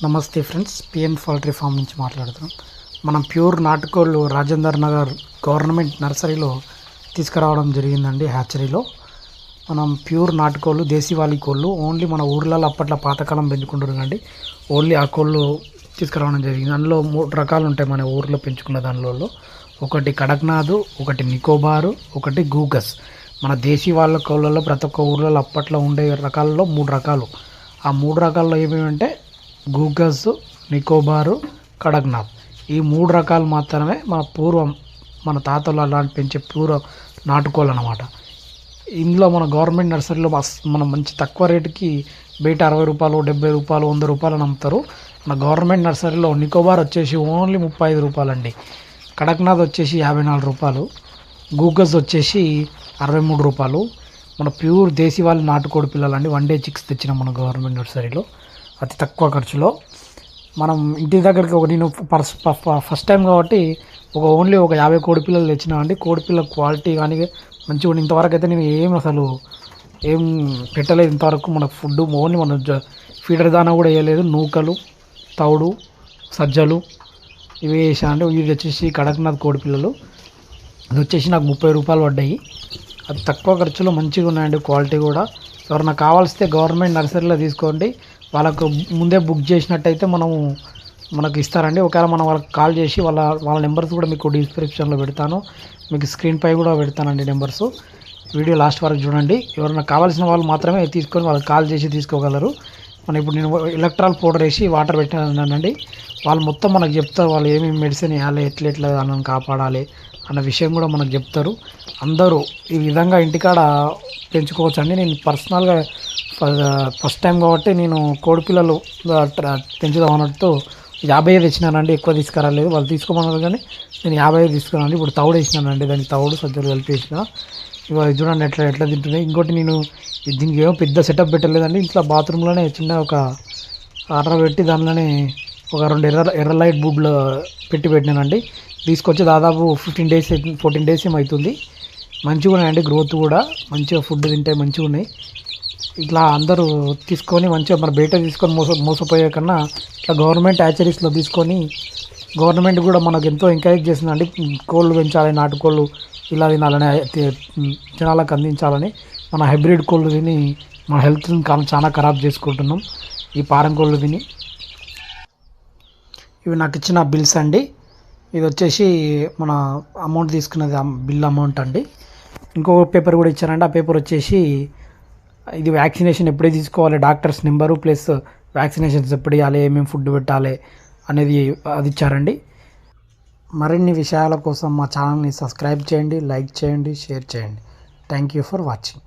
నమస్తే friends, PN poultry farm నుంచి మాట్లాడుతున్నాం. మనం ప్యూర్ నాటుకోళ్ళు రాజేందర్ నగర్ గవర్నమెంట్ నర్సరీలో తీసుకురావడం జరిగిందండి. హ్యాచరీలో మనం ప్యూర్ నాటుకోళ్ళు దేశీవాలి కోళ్ళు ఓన్లీ మన ఊర్లలో అప్పట్లో పాతకాలం పెంచుకుంటున్నారండి. ఓన్లీ ఆ కోళ్ళు తీసుకురావడం జరిగింది. అందులో 3 రకాలు ఉంటాయి మన ఊర్లో పెంచుకున్న దానిలో. ఒకటి కడక్నాథ్, ఒకటి నికోబారు, ఒకటి గూగస్. మన దేశీ వాళ్ళ కోళ్ళలో ప్రతి ఒక్క ఊర్లలో అప్పట్లో ఉండే రకాలలో 3 రకాలు. ఆ 3 రకాల్లో ఏమేమంటే గూగస్, నికోబారు, కడక్నాథ్. ఈ 3 రకాలు మాత్రమే మన తాతలు అలాంటి పెంచే పూర్వ నాటుకోళ్ళు అన్నమాట. ఇందులో మన గవర్నమెంట్ నర్సరీలో మనం మంచి తక్కువ రేటుకి బయట 60 రూపాయలు, 70 రూపాయలు, 100 రూపాయలు అమ్ముతారు. మన గవర్నమెంట్ నర్సరీలో నికోబార్ వచ్చేసి ఓన్లీ 35 రూపాయలు అండి. కడక్నాథ్ వచ్చేసి 54 రూపాయలు, గూగస్ వచ్చేసి 63 రూపాయలు. మన ప్యూర్ దేశీ వాళ్ళు నాటుకోడి పిల్లలండి. 1 డే చిక్స్ తెచ్చిన మన గవర్నమెంట్ నర్సరీలో అతి తక్కువ ఖర్చులో. మనం ఇంటి దగ్గరికి నేను ఫస్ట్ టైం కాబట్టి ఓన్లీ ఒక 50 కోడి పిల్లలు తెచ్చినా అండి. కోడి పిల్లల క్వాలిటీ కానీ మంచిగా ఉండి ఇంతవరకు అయితే నేను ఏం పెట్టలేదు ఇంతవరకు. మన ఫుడ్ ఓన్లీ మన ఫీడర్ దానా కూడా వేయలేదు. నూకలు, తౌడు, సజ్జలు ఇవి వేసా అండి. ఇది వచ్చేసి కడక్నాథ్ కోడి పిల్లలు. అది వచ్చేసి నాకు 30 రూపాయలు పడ్డాయి. అది తక్కువ ఖర్చులో మంచిగా ఉన్నాయండి. క్వాలిటీ కూడా ఎవరైనా కావాల్సితే గవర్నమెంట్ నర్సరీలో తీసుకోండి. వాళ్ళకు ముందే బుక్ చేసినట్టయితే మనకు ఇస్తారండి. ఒకవేళ మనం వాళ్ళకి కాల్ చేసి వాళ్ళ నెంబర్స్ కూడా మీకు డిస్క్రిప్షన్లో పెడతాను, మీకు స్క్రీన్ పై కూడా పెడతానండి నెంబర్స్. వీడియో లాస్ట్ వరకు చూడండి. ఎవరైనా కావాల్సిన వాళ్ళు మాత్రమే తీసుకొని వాళ్ళకి కాల్ చేసి తీసుకోగలరు. ఇప్పుడు నేను ఎలక్ట్రాల్ పౌడర్ వేసి వాటర్ పెట్టానండి. వాళ్ళు మొత్తం మనకు చెప్తారు, వాళ్ళు ఏమేమి మెడిసిన్ వేయాలి, ఎట్లా వాళ్ళని కాపాడాలి అన్న విషయం కూడా మనకు చెప్తారు. అందరూ ఈ విధంగా ఇంటికాడ పెంచుకోవచ్చు అండి. నేను పర్సనల్గా ఫస్ట్ టైం కాబట్టి నేను కోడి పిల్లలు పెంచుదాం అన్నట్టు 50 తెచ్చినానండి. ఎక్కువ తీసుకురాలేదు. వాళ్ళు తీసుకోమన్నారు కానీ నేను 50 తీసుకున్నాను. ఇప్పుడు తౌడు వేసినానండి. దానికి తౌడు సజ్జలు కలిపి వేసిన. ఇవాళ చూడండి ఎట్లా తింటున్నాయి. ఇంకోటి నేను దీనికి ఏమో పెద్ద సెటప్ పెట్టలేదండి. ఇంట్లో బాత్రూంలోనే చిన్న ఒక ఆర్డర్ పెట్టి దానిలోనే ఒక 2 ఎర్ర లైట్ బుడ్లు పెట్టినానండి. తీసుకొచ్చి దాదాపు 14 డేస్ ఏమవుతుంది. మంచిగా ఉన్నాయండి. గ్రోత్ కూడా మంచిగా, ఫుడ్ తింటే మంచిగా ఉన్నాయి. ఇట్లా అందరూ తీసుకొని మంచిగా మన బయట తీసుకొని మోసపోయే కన్నా ఇట్లా గవర్నమెంట్ హ్యాచరీస్లో తీసుకొని గవర్నమెంట్ కూడా మనకు ఎంతో ఎంకరేజ్ చేస్తుందండి. కోళ్ళు పెంచాలి, నాటుకోళ్ళు ఇలా తినాలని, జనాలకు అందించాలని. మన హైబ్రిడ్ కోళ్ళు తిని మన హెల్త్ని చాలా ఖరాబ్ చేసుకుంటున్నాం ఈ పారం కోళ్ళు తిని. ఇవి నాకు ఇచ్చిన బిల్స్ అండి. ఇది వచ్చేసి మన అమౌంట్ తీసుకున్నది బిల్ అమౌంట్ అండి. ఇంకో పేపర్ కూడా ఇచ్చారండి. ఆ పేపర్ వచ్చేసి ఇది వ్యాక్సినేషన్ ఎప్పుడే తీసుకోవాలి, డాక్టర్స్ నెంబరు ప్లస్ వ్యాక్సినేషన్స్ ఎప్పుడు ఇవ్వాలి, ఏమేమి ఫుడ్ పెట్టాలి అనేది అది ఇచ్చారండి. మరిన్ని విషయాల కోసం మా ఛానల్ని సబ్స్క్రైబ్ చేయండి, లైక్ చేయండి, షేర్ చేయండి. Thank you for watching.